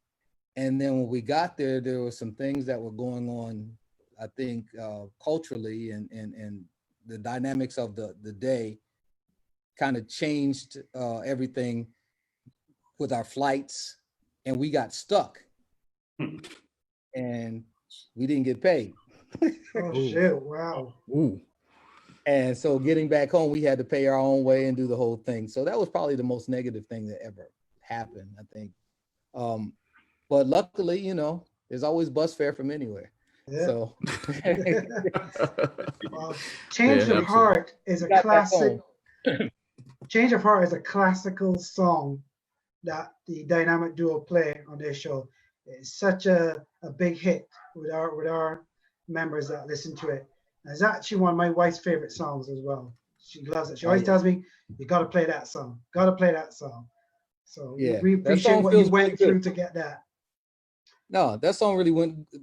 And then when we got there, there were some things that were going on, I think, culturally, and the dynamics of the day kind of changed everything with our flights, and we got stuck and we didn't get paid. Oh, shit. Wow. Ooh. And so getting back home, we had to pay our own way and do the whole thing. So that was probably the most negative thing that ever happened, I think. But luckily, you know, there's always bus fare from anywhere. Yeah. So Change Yeah, of Heart is a got back classic. Change of Heart is a classical song that the dynamic duo play on their show. It's such a big hit with our members that listen to it. And it's actually one of my wife's favorite songs as well. She loves it. She always tells me, "You got to play that song. Got to play that song." So Yeah, we that appreciate song what you feels went really through good. to get that. No, that song really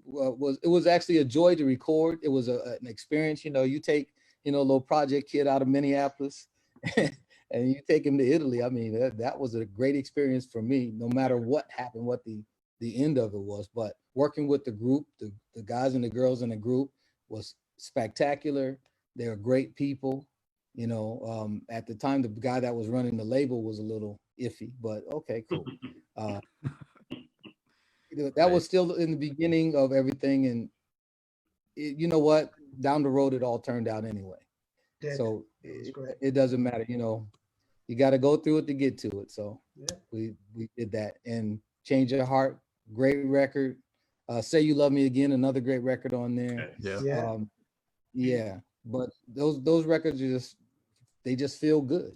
was actually a joy to record. It was an experience. You know, you take, you know, a little project kid out of Minneapolis and you take him to Italy. I mean, that was a great experience for me, no matter what happened, what the end of it was. But working with the group, the guys and the girls in the group was spectacular. They were great people. You know, at the time, the guy that was running the label was a little iffy, but okay, cool. That was still in the beginning of everything, and you know what? Down the road, it all turned out anyway. So it doesn't matter. You know, you got to go through it to get to it. So Yeah. we did that, and Change Your Heart, great record. Say You Love Me Again, another great record on there. Yeah. Yeah. But those records they just feel good,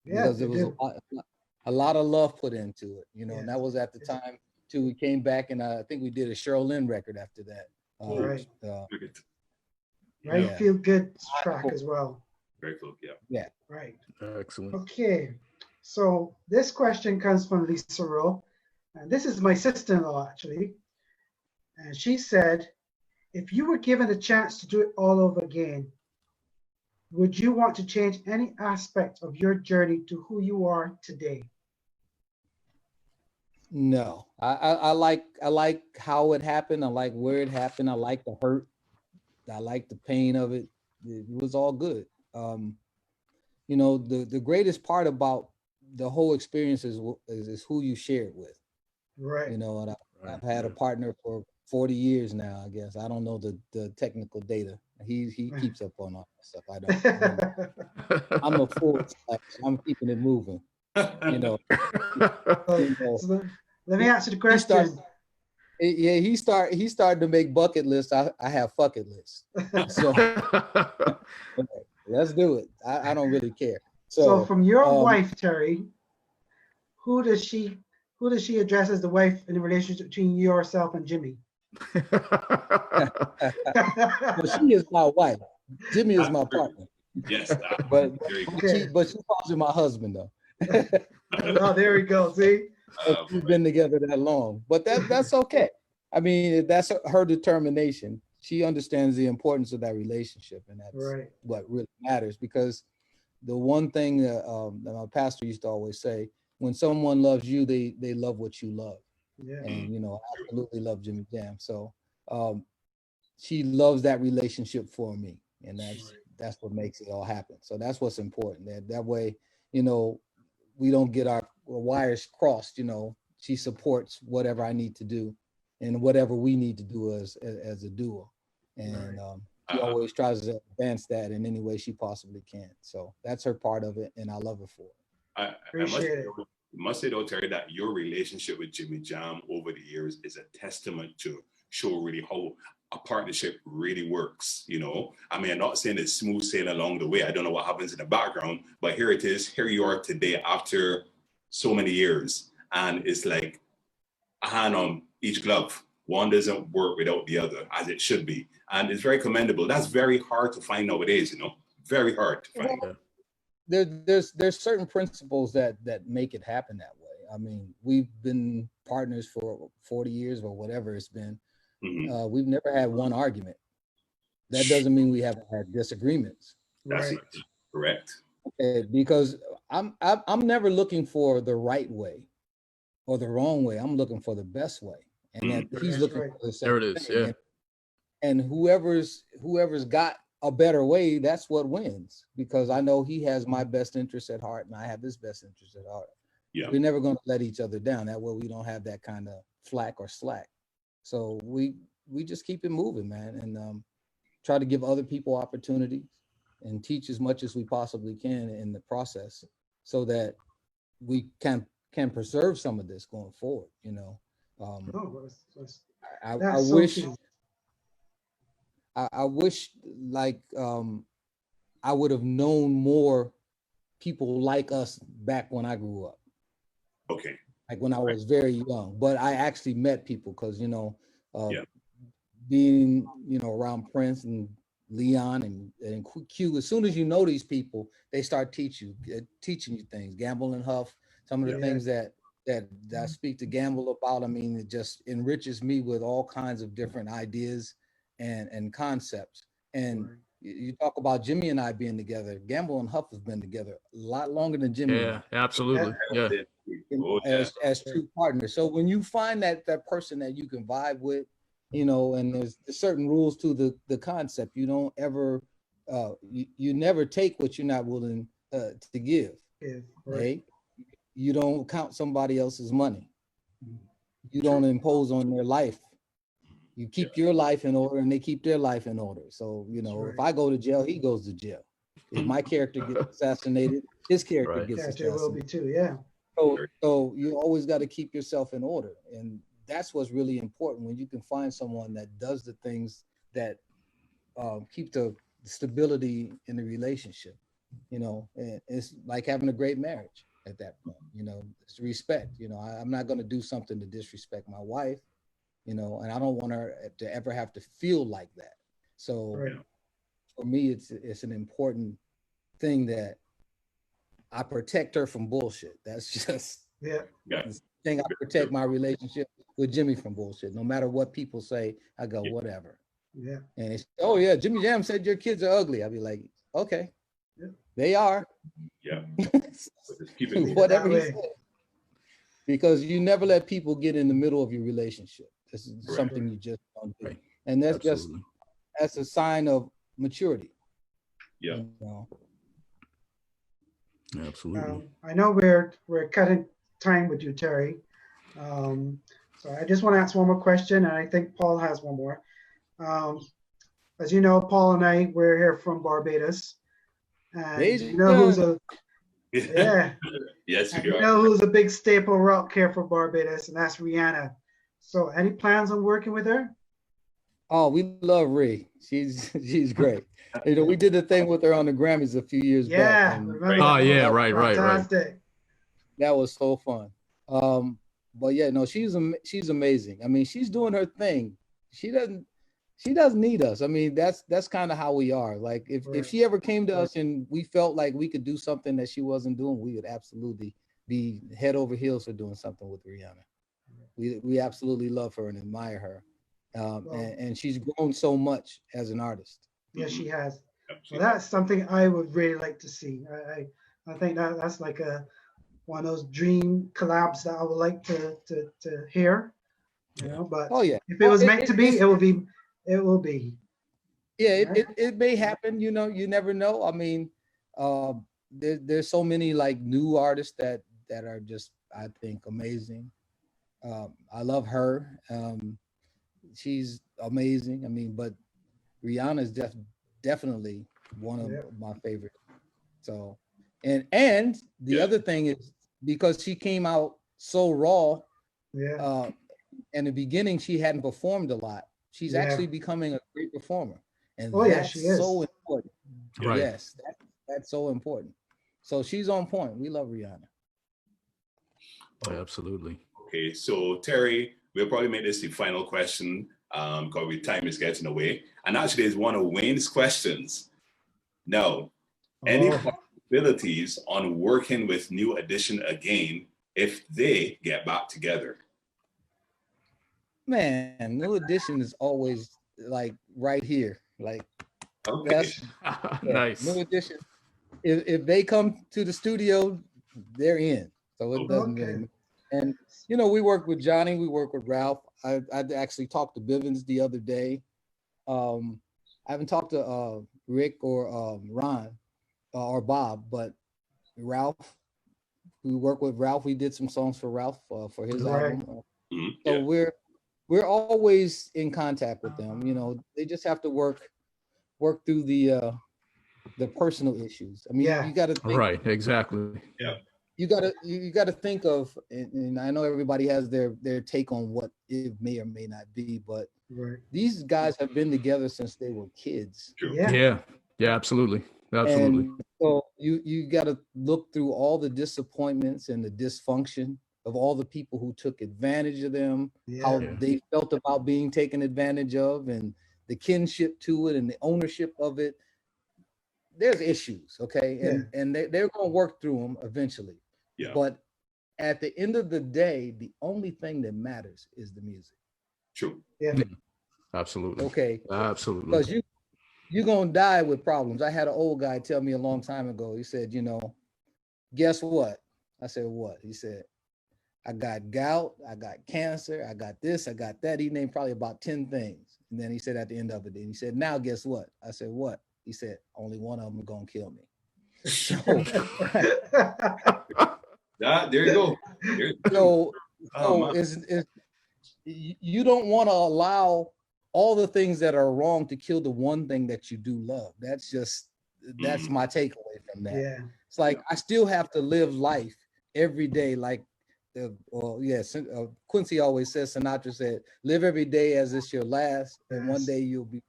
Yeah, because there was a lot of love put into it. You know, and that was at the time too. We came back, and I think we did a Cheryl Lynn record after that. Right. Yeah. Feel good track as well. Very cool. Yeah. Yeah. Right. Excellent. Okay. So this question comes from Lisa Rowe, and this is my sister-in-law actually. And she said, if you were given a chance to do it all over again, would you want to change any aspect of your journey to who you are today? No, I like how it happened. I like where it happened. I like the hurt. I like the pain of it. It was all good. You know, the greatest part about the whole experience is who you share it with, Right. you know, and I've had a partner for 40 years now, I guess. I don't know the technical data. He keeps up on all that stuff. I don't. I'm a full slack, so I'm keeping it moving, you know. So let me answer the question. He started to make bucket lists. I have bucket lists. So let's do it. I don't really care. So from your wife, Terry, who does she address as the wife in the relationship between yourself and Jimmy? Well, she is my wife. Jimmy is my partner. Yes. But she calls him my husband though. Oh, there we go. See? We've been together that long. But that's okay. I mean, that's her determination. She understands the importance of that relationship, and that's what really matters. Because the one thing that my pastor used to always say, when someone loves you, they love what you love. Yeah. And, you know, I absolutely love Jimmy Jam. So she loves that relationship for me. And that's what makes it all happen. So that's what's important. That way, you know, we don't get our wires crossed. You know, she supports whatever I need to do and whatever we need to do as a duo. And she always tries to advance that in any way she possibly can. So that's her part of it, and I love her for it. I must say though, Terry, that your relationship with Jimmy Jam over the years is a testament to show really how a partnership really works. You know, I mean, I'm not saying it's smooth sailing along the way. I don't know what happens in the background, but here it is. Here you are today after so many years, and it's like a hand on each glove. One doesn't work without the other, as it should be, and it's very commendable. That's very hard to find nowadays. You know, very hard to find. Well, there's certain principles that make it happen that way. I mean, we've been partners for 40 years or whatever it's been. Mm-hmm. We've never had one argument. That doesn't mean we haven't had disagreements. That's correct. Okay, because I'm never looking for the right way or the wrong way. I'm looking for the best way, and that he's looking for the same. There it is. Yeah. And whoever's got a better way, that's what wins, because I know he has my best interest at heart and I have his best interest at heart. Yeah. We're never going to let each other down. That way we don't have that kind of flack or slack. So we just keep it moving, man, and try to give other people opportunities and teach as much as we possibly can in the process, so that we can preserve some of this going forward, you know. I wish like I would have known more people like us back when I grew up. Okay. Like when I was very young, but I actually met people because, you know, being, you know, around Prince and Leon and Q, as soon as you know these people, they start teaching you things. Gamble and Huff, some of the things that I speak to Gamble about. I mean, it just enriches me with all kinds of different ideas and concepts. And you talk about Jimmy and I being together. Gamble and Huff have been together a lot longer than Jimmy. Yeah, absolutely. Yeah. As true partners. So when you find that person that you can vibe with, you know, and there's certain rules to the concept. You don't ever, you never take what you're not willing to give. Yeah, right? You don't count somebody else's money. You don't impose on their life. You keep your life in order and they keep their life in order. So, you know, if I go to jail, he goes to jail. If my character gets assassinated, his character gets assassinated. Will be too, yeah. So you always got to keep yourself in order. And that's what's really important, when you can find someone that does the things that keep the stability in the relationship. You know, and it's like having a great marriage at that point. You know, it's respect. You know, I'm not going to do something to disrespect my wife, you know, and I don't want her to ever have to feel like that. So for me, it's an important thing that I protect her from bullshit. That's just the thing. I protect my relationship with Jimmy from bullshit. No matter what people say, I go, whatever. Yeah. And it's, oh yeah, Jimmy Jam said your kids are ugly. I'll be like, okay, they are. Yeah. Whatever he said. Because you never let people get in the middle of your relationship. This is something you just don't do. And that's that's a sign of maturity. Yeah. You know? Absolutely. I know we're cutting time with you, Terry. So I just want to ask one more question, and I think Paul has one more. As you know, Paul and I, we're here from Barbados, and you know who's a yeah, Yes, and we you are. know who's a big staple rock here for Barbados, and that's Rihanna. So any plans on working with her? Oh, we love Ree. She's great. You know, we did the thing with her on the Grammys a few years back, Yeah, and remember Oh, that? yeah, Was right. fantastic. that was so fun. But yeah, no, she's amazing. I mean, she's doing her thing. She doesn't need us. I mean, that's kind of how we are. Like if Right. she ever came to us and we felt like we could do something that she wasn't doing, we would absolutely be head over heels for doing something with Rihanna. We absolutely love her and admire her. And she's grown so much as an artist. Yeah, she has. Well, Absolutely. that's something I would really like to see. I think that's like one of those dream collabs that I would like to hear. You know, but Oh yeah. if it Well, was meant to be, it's it will be. It will be. yeah, Right? it may happen, you know, you never know. I mean, there's so many like new artists that are just, I think, amazing. I love her. She's amazing. I mean, but Rihanna is definitely one of Yeah. my favorites. So, and the Yeah. other thing is because she came out so raw, Yeah. uh, in the beginning she hadn't performed a lot. She's Yeah. actually becoming a great performer, and Oh yeah, she that's is. so important. Right. Yes, that's so important. So she's on point. We love Rihanna. Oh, absolutely. Okay, so Terry, we'll probably make this the final question because we time is getting away. And actually, it's one of Wayne's questions. Now, any Oh, possibilities on working with New Edition again if they get back together? Man, New Edition is always like right here. Like Okay, that's Nice. New Edition. If they come to the studio, they're in. So it doesn't okay. really. And you know, we work with Johnny, we work with Ralph. I actually talked to Bivens the other day. I haven't talked to Rick or Ron or Bob, but Ralph. We work with Ralph. We did some songs for Ralph for his Right. album. Mhm, So yeah, we're always in contact with them. You know, they just have to work through the personal issues. I mean, Yeah. you got to think. Right. Exactly. yeah, You got to think of, and I know everybody has their take on what it may or may not be, but Right. these guys have been together since they were kids, true. Yeah. Yeah. Yeah. Absolutely. Absolutely. and so you got to look through all the disappointments and the dysfunction of all the people who took advantage of them, how Yeah. Yeah. they felt about being taken advantage of, and the kinship to it and the ownership of it. There's issues, okay, Yeah. and they're going to work through them eventually. Yeah, But at the end of the day, the only thing that matters is the music. true. Yeah. Absolutely. Okay, Absolutely. because you're gonna die with problems. I had an old guy tell me a long time ago. He said, you know, guess what? I said, what? He said, I got gout, I got cancer, I got this, I got that. He named probably about 10 things. And then he said at the end of it, and he said, now guess what? I said, what? He said, only one of them gonna kill me. So, There you go. There- so, Oh, man. it's you don't want to allow all the things that are wrong to kill the one thing that you do love. That's my takeaway from that. Yeah. It's like I still have to live life every day, like Quincy always says. Sinatra said, "Live every day as it's your last, and one Yes. day you'll be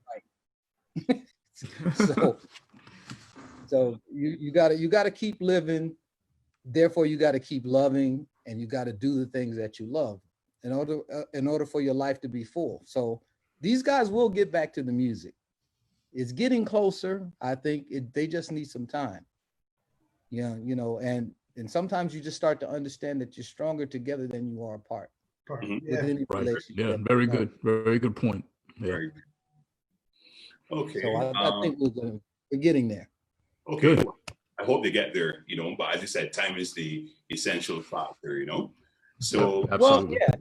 right." so you gotta keep living. Therefore, you gotta keep loving, and you gotta do the things that you love in order for your life to be full. So these guys will get back to the music. It's getting closer. I think they just need some time. Yeah, you know, and sometimes you just start to understand that you're stronger together than you are apart Part. Mhm. with Yeah. any Right. relationship. Yeah. you Very know. good. Very good point. Yeah. Very good. Okay. So I think we're getting there. Okay. Good. Well, I hope they get there, you know, but as you said, time is the essential factor, you know. So, Absolutely. Well, yeah.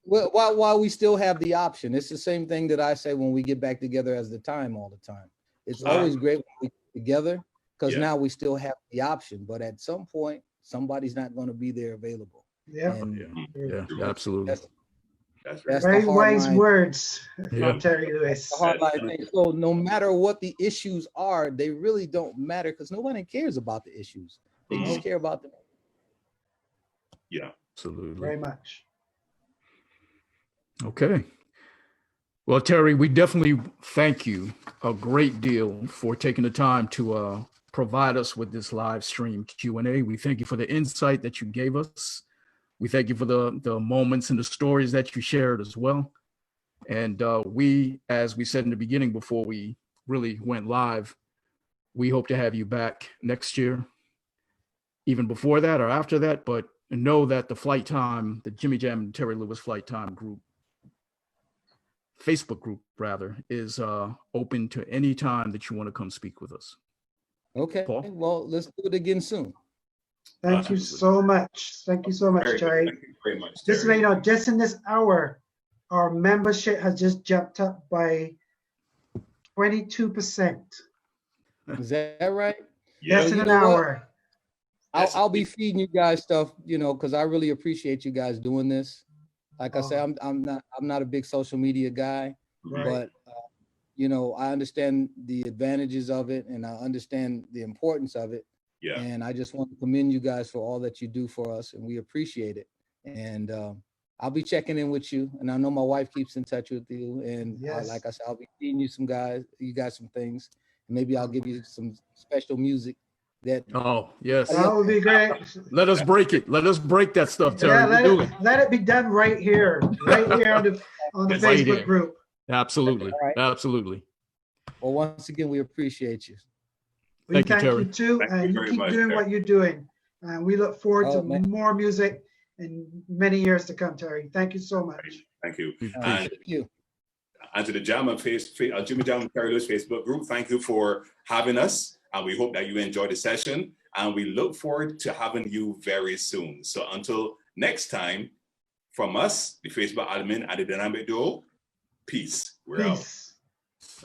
Well, while we still have the option, it's the same thing that I say when we get back together as the time all the time. It's always great when we get together, because Yeah. now we still have the option, but at some point, somebody's not going to be there available. Yeah. And Yeah, absolutely. That's That's right. the Very hard wise line. words Yeah. from Terry Lewis. The hard line thing. So no matter what the issues are, they really don't matter because nobody cares about the issues. They just care about the. Yeah. Absolutely. Very much. Okay. Well, Terry, we definitely thank you a great deal for taking the time to provide us with this live stream Q&A. We thank you for the insight that you gave us. We thank you for the moments and the stories that you shared as well. And we, as we said in the beginning before we really went live, we hope to have you back next year, even before that or after that. But know that the Flyte Tyme, the Jimmy Jam and Terry Lewis Flyte Tyme group, Facebook group rather, is open to any time that you want to come speak with us. Okay. Paul? Well, let's do it again soon. Thank you so much. Thank you so much, Very good. Terry. Thank you very much, Just so Terry. you know, just in this hour, our membership has just jumped up by 22%. Is that right? Yeah. Just in you an know what? hour. I'll be feeding you guys stuff, you know, because I really appreciate you guys doing this. Like I said, I'm not a big social media guy, Right. but you know, I understand the advantages of it and I understand the importance of it. Yeah. And I just want to commend you guys for all that you do for us, and we appreciate it. And I'll be checking in with you, and I know my wife keeps in touch with you. And Yes. like I said, I'll be feeding you you guys some things. And maybe I'll give you some special music that. Oh, yes. That would be great. Let us break it. Let us break that stuff, Terry. Yeah, We'll do it. let it be done right here on the Right Facebook here. group. Absolutely. All right. Absolutely. Well, once again, we appreciate you. We Thank you, thank you Terry. too, Thank you and you very keep much, doing Terry. what you're doing. And we look forward to Oh, man. more music in many years to come, Terry. Thank you so much. Thank you. We All right, And, thank you. and to the Jimmy Jam and Terry Lewis Facebook group, thank you for having us. And we hope that you enjoyed the session. And we look forward to having you very soon. So until next time, from us, the Facebook admin and the Dynamic Duo, peace. We're out. Peace.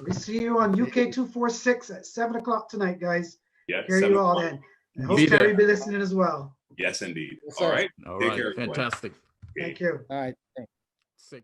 We see you on UK 246 at 7 o'clock tonight, guys. Yeah. Hear 7 you all o'clock. then. And hope Be there. Terry be listening as well. Yes, indeed. Yes, All sir. right. All Take right. care, everyone. Fantastic. Okay. Thank you. All right. Thanks. Sick.